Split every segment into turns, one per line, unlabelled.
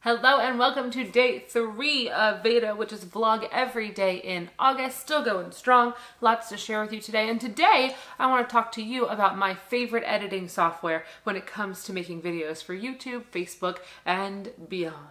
Hello and welcome to day 3 of Veda, which is vlog every day in August. Still going strong. Lots to share with you today. And today I want to talk to you about my favorite editing software when it comes to making videos for YouTube, Facebook, and beyond.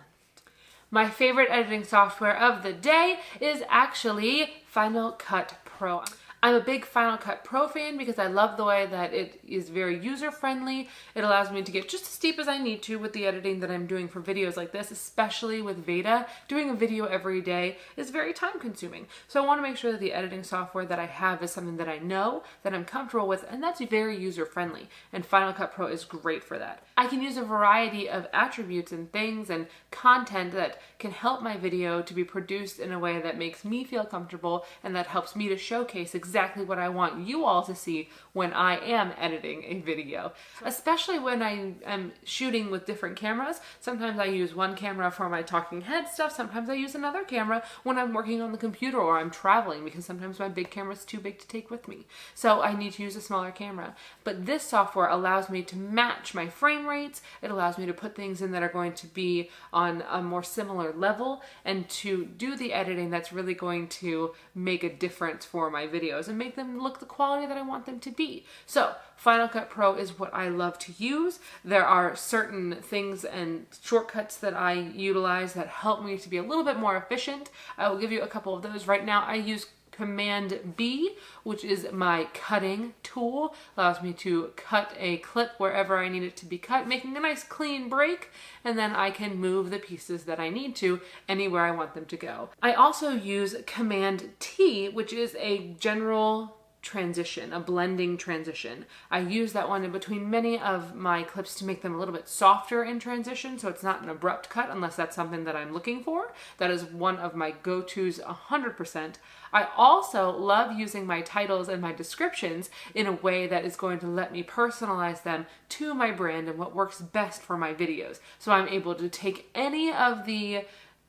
My favorite editing software of the day is actually Final Cut Pro. I'm a big Final Cut Pro fan because I love the way that it is very user-friendly. It allows me to get just as deep as I need to with the editing that I'm doing for videos like this, especially with Veda. Doing a video every day is very time-consuming. So I want to make sure that the editing software that I have is something that I know, that I'm comfortable with, and that's very user-friendly. And Final Cut Pro is great for that. I can use a variety of attributes and things and content that can help my video to be produced in a way that makes me feel comfortable and that helps me to showcase exactly what I want you all to see when I am editing a video. Especially when I am shooting with different cameras. Sometimes I use one camera for my talking head stuff. Sometimes I use another camera when I'm working on the computer or I'm traveling, because sometimes my big camera is too big to take with me. So I need to use a smaller camera. But this software allows me to match my frame rates. It allows me to put things in that are going to be on a more similar level and to do the editing that's really going to make a difference for my videos and make them look the quality that I want them to be. So Final Cut Pro is what I love to use. There are certain things and shortcuts that I utilize that help me to be a little bit more efficient. I will give you a couple of those. Right now I use Command B, which is my cutting tool. Allows me to cut a clip wherever I need it to be cut, making a nice clean break, and then I can move the pieces that I need to anywhere I want them to go. I also use Command T, which is a general transition, a blending transition. I use that one in between many of my clips to make them a little bit softer in transition, so it's not an abrupt cut unless that's something that I'm looking for. That is one of my go-tos 100%. I also love using my titles and my descriptions in a way that is going to let me personalize them to my brand and what works best for my videos. So I'm able to take any of the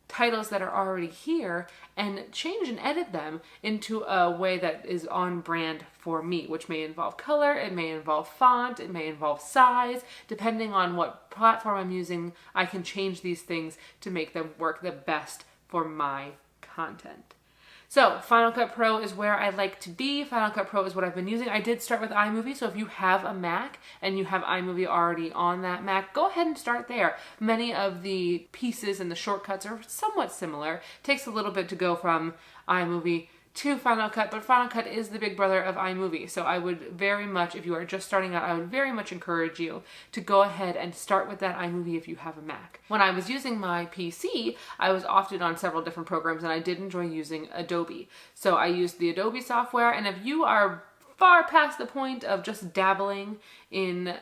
titles that are already here and change and edit them into a way that is on brand for me, which may involve color, it may involve font, it may involve size. Depending on what platform I'm using, I can change these things to make them work the best for my content. So Final Cut Pro is where I like to be. Final Cut Pro is what I've been using. I did start with iMovie, so if you have a Mac and you have iMovie already on that Mac, go ahead and start there. Many of the pieces and the shortcuts are somewhat similar. It takes a little bit to go from iMovie to Final Cut, but Final Cut is the big brother of iMovie. So I would very much, if you are just starting out, I would very much encourage you to go ahead and start with that iMovie if you have a Mac. When I was using my PC, I was often on several different programs and I did enjoy using Adobe. So I used the Adobe software, and if you are far past the point of just dabbling in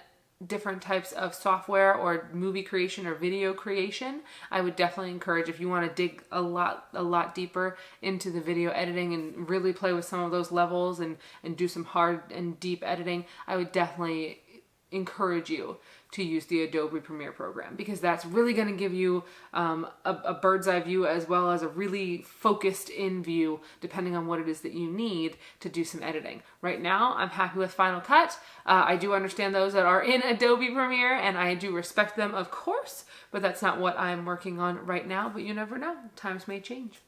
different types of software or movie creation or video creation, I would definitely encourage, if you want to dig a lot deeper into the video editing and really play with some of those levels and do some hard and deep editing, I would definitely encourage you to use the Adobe Premiere program, because that's really going to give you a bird's eye view as well as a really focused in view depending on what it is that you need to do some editing. Right now I'm happy with Final Cut. I do understand those that are in Adobe Premiere and I do respect them, of course, but that's not what I'm working on right now. But you never know, times may change.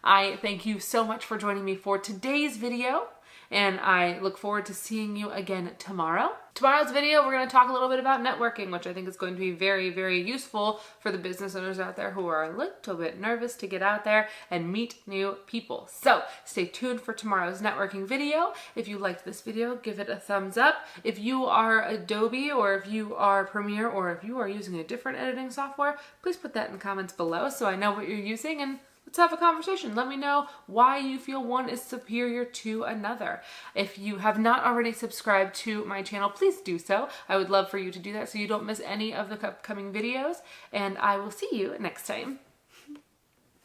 I thank you so much for joining me for today's video, and I look forward to seeing you again tomorrow. Tomorrow's video, we're going to talk a little bit about networking, which I think is going to be very, very useful for the business owners out there who are a little bit nervous to get out there and meet new people. So stay tuned for tomorrow's networking video. If you liked this video, give it a thumbs up. If you are Adobe, or if you are Premiere, or if you are using a different editing software, please put that in the comments below so I know what you're using, and let's have a conversation. Let me know why you feel one is superior to another. If you have not already subscribed to my channel, please do so. I would love for you to do that so you don't miss any of the upcoming videos, and I will see you next time.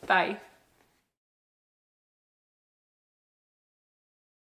Bye.